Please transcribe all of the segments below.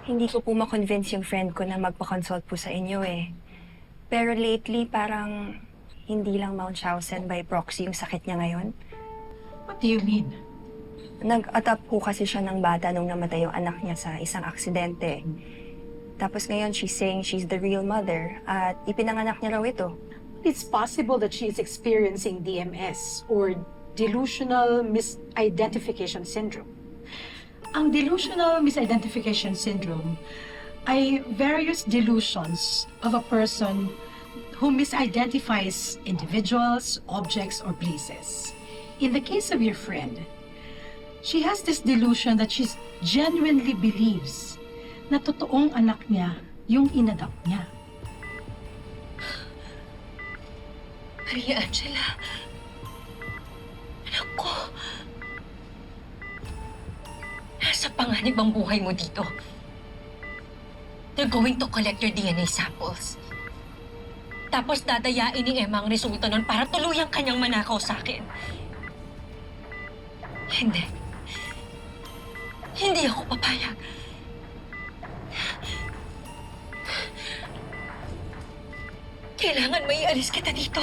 Hindi ko po ma-convince yung friend ko na magpa-consult po sa inyo eh. Pero lately, parang hindi lang Munchausen by proxy yung sakit niya ngayon. What do you mean? Nag-adopt po kasi siya ng bata nung namatay yung anak niya sa isang aksidente. Tapos ngayon, she's saying she's the real mother at ipinanganak niya raw ito. It's possible that she is experiencing DMS or delusional misidentification syndrome. Ang delusional misidentification syndrome ay various delusions of a person who misidentifies individuals, objects, or places. In the case of your friend, she has this delusion that she genuinely believes na totoong anak niya yung inadopt niya. Maria Angela. Anak ko. Nasa panganib ang buhay mo dito. They're going to collect your DNA samples. Tapos dadayain ni Emma ang resulta nun para tuluyang kanyang manakaw sa akin. Hindi. Hindi ako papayag. Kailangan maialis kita dito.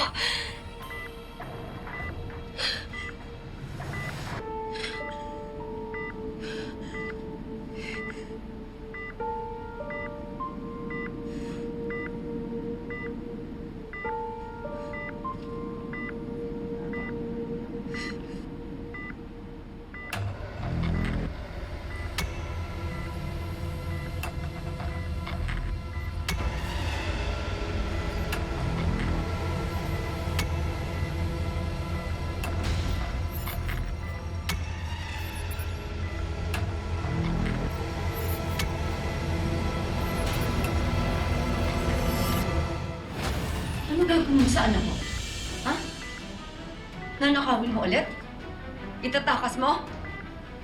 Ano gagawin mo sa anak mo? Ha? Nanakawin mo ulit? Itatakas mo?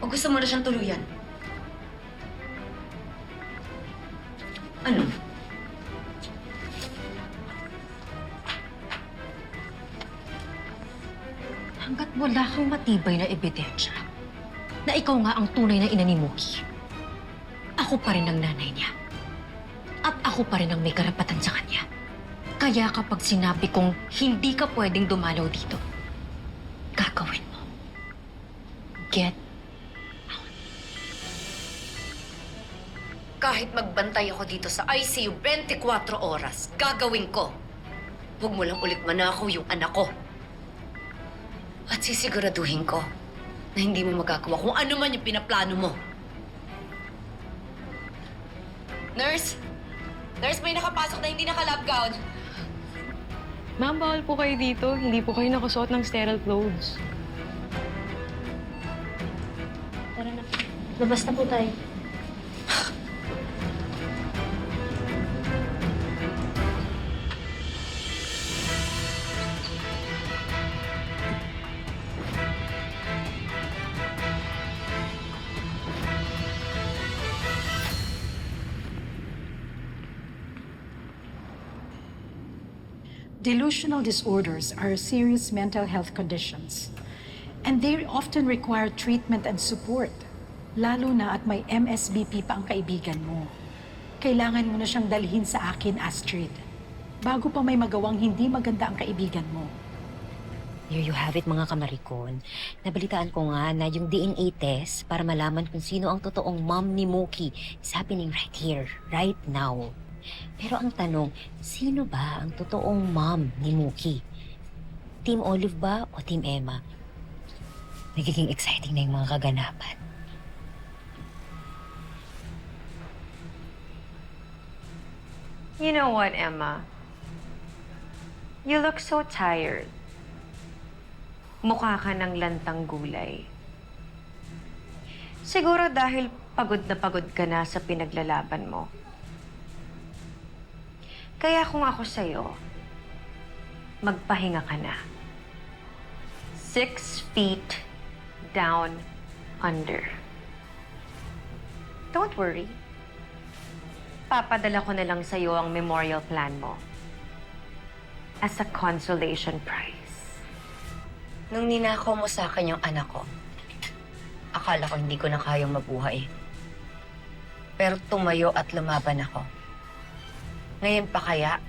O gusto mo na siyang tuluyan? Ano? Hanggat wala kang matibay na ebidensya na ikaw nga ang tunay na ina ni Mookie, ako pa rin ang nanay niya. At ako pa rin ang may karapatan sa kanya. Kaya kapag sinabi kong hindi ka pwedeng dumalaw dito, gagawin mo. Get out. Kahit magbantay ako dito sa ICU 24 oras, gagawin ko. Huwag mo lang ulit manakaw yung anak ko. At sisiguraduhin ko na hindi mo magagawa kung ano man yung pinaplano mo. Nurse! Nurse, may nakapasok na hindi naka-lab gown. Ma'am, bawal po kayo dito. Hindi po kayo nakasuot ng sterile clothes. Tara na. Labas na po tayo. Delusional disorders are serious mental health conditions, and they often require treatment and support, lalo na at may MSBP pa ang kaibigan mo. Kailangan mo na siyang dalhin sa akin, Astrid, bago pa may magawang hindi maganda ang kaibigan mo. Here you have it, mga kamarikon. Nabalitaan ko nga na yung DNA test para malaman kung sino ang totoong mom ni Mookie is happening right here, right now. Pero ang tanong, sino ba ang totoong mom ni Mookie? Team Olive ba o Team Emma? Nagiging exciting na yung mga kaganapan. You know what, Emma? You look so tired. Mukha ka ng lantang gulay. Siguro dahil pagod na pagod ka na sa pinaglalaban mo. Kaya kung ako sa'yo, magpahinga ka na. 6 feet down under. Don't worry. Papadala ko na lang sa'yo ang memorial plan mo. As a consolation prize. Nung ninakaw mo sa akin yung anak ko, akala ko hindi ko na kayang mabuhay. Pero tumayo at lumaban ako. Ngayon pa kaya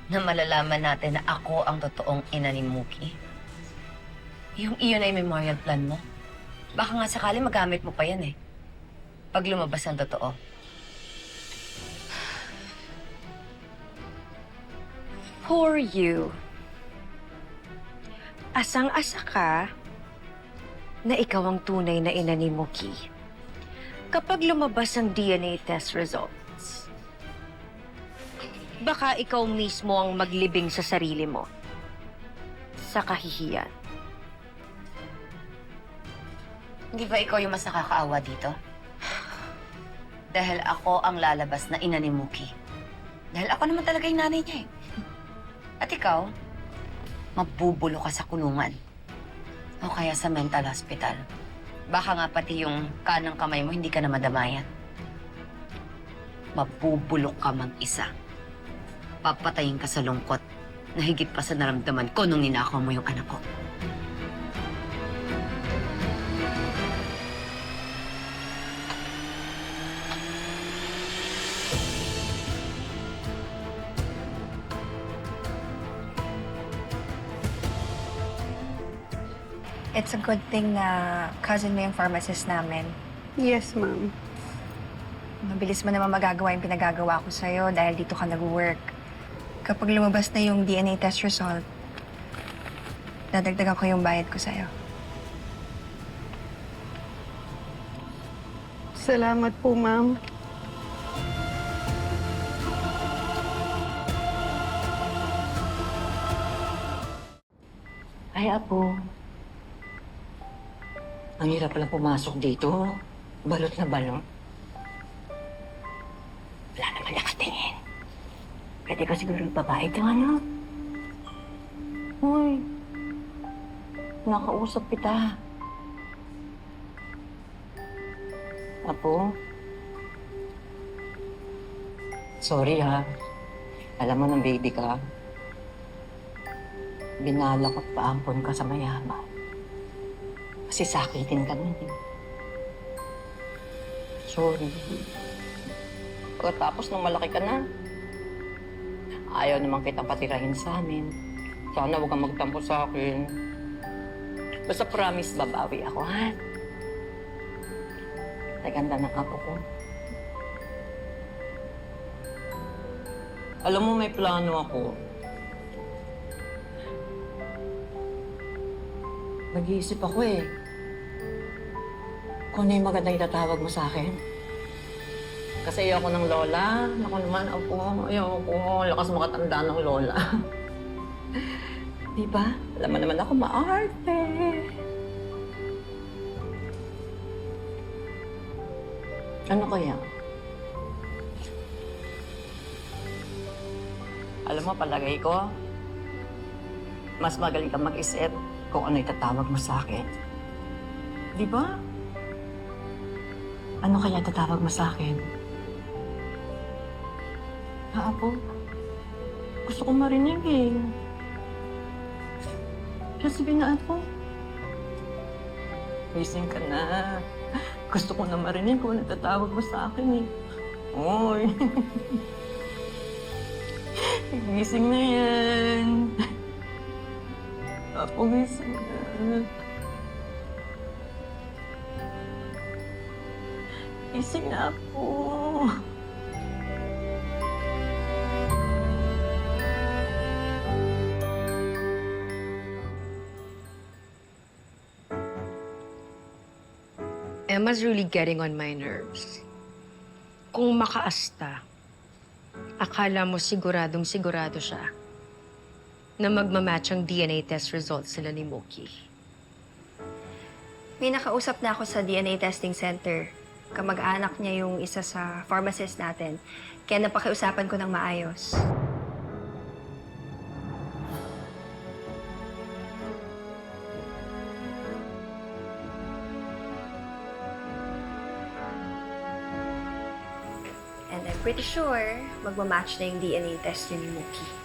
na malalaman natin na ako ang totoong ina ni Mookie? Yung iyon ay memorial plan mo. Baka nga sakali magamit mo pa yan eh. Pag lumabas ang totoo. For you. Asang-asa ka na ikaw ang tunay na ina ni Mookie. Kapag lumabas ang DNA test results, baka ikaw mismo ang maglibing sa sarili mo sa kahihiyan. Hindi ba ikaw yung mas nakakaawa dito? Dahil ako ang lalabas na ina ni Mookie. Dahil ako naman talaga yung nanay niya eh. At ikaw, mabubulo ka sa kulungan. O kaya sa mental hospital. Baka nga pati yung kanang kamay mo hindi ka na madamayan. Mabubulok ka mag-isa. Papatayin ka sa lungkot na higit pa sa naramdaman ko nung ninakaw mo yung anak ko. It's a good thing na cousin mo yung pharmacist namin. Yes, ma'am. Mabilis mo naman magagawa yung pinagagawa ko sa'yo dahil dito ka nag-work. Kapag lumabas na yung DNA test result, dadagdagan ko yung bayad ko sa'yo. Salamat po, ma'am. Ay, Apo. Ang hirap pala pumasok dito. Balot na balot. Wala naman nakatingin. Pwede ka siguro babae ka, ano? Hoy. Nakausap kita. Apo. Sorry, ha. Alam mo ng baby ka. Binalak at paampon ka sa mayaman. Kasi sakitin ka nun eh. Sorry. Tapos nung malaki ka na, ayaw naman kitang patirahin sa amin. Sana huwag kang magtampo sa akin. Basta promise, babawi ako, ha? Naganda ng apo ko. Alam mo, may plano ako. Nag-iisip ako eh. Kung ano yung magandang itatawag mo sa akin. Kasi ayoko ng lola. Ako naman, apo. Ayoko. Lakas makatanda ng lola. Di ba? Alam mo naman ako maarte. Ano kaya? Alam mo, palagay ko, mas magaling kang mag-isip kung ano itatawag mo sa akin. Di ba? Ano kaya itatawag mo sa akin? Ha, Apo? Gusto ko marinig eh. Kaya sabihin na, Apo. Gising ka na. Gusto ko na marinig kung ano itatawag mo sa akin eh. Oy. Gising na yan. Apo, gising na. Gising na ako. Emma's really getting on my nerves. Kung makaasta, akala mo siguradong sigurado siya na magmamatch ang DNA test results sila ni Mookie. May nakausap na ako sa DNA testing center. Kamag-anak niya yung isa sa pharmacist natin. Kaya napakiusapan ko ng maayos. And I'm pretty sure magmamatch na yung DNA test niyo ni Mookie.